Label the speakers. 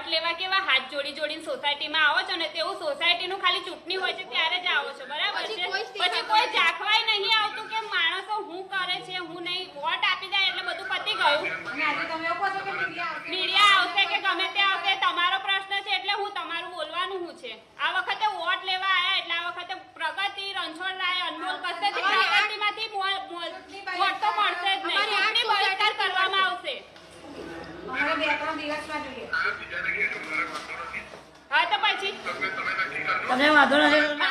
Speaker 1: Vote લેવા કેવા હાથ જોડી જોડીને સોસાયટીમાં આવો છો ને તેવું સોસાયટીનું ખાલી ચૂંટણી હોય છે ત્યારે જ આવો છો, બરાબર છે? પછી કોઈ ઝાંખવાય નહીં આવતું કે માણસો હું કરે છે હું નહીં. વોટ આપી જાય એટલે બધું પતી ગયું. મીડિયા આવશે કે ગમે તે આવશે, તમારો પ્રશ્ન છે એટલે હું તમારું બોલવાનું હું છે. આ વખતે વોટ લેવા આવ્યા એટલે આ વખતે પ્રગતિ, રણછોડરાય, અનમોલ કશે પ્રગતિમાંથી વોટ તો મળશે જ નહીં. ચૂંટણી બહિષ્કાર કરવામાં આવશે. હા તો પછી
Speaker 2: તમે વાંધો નથી.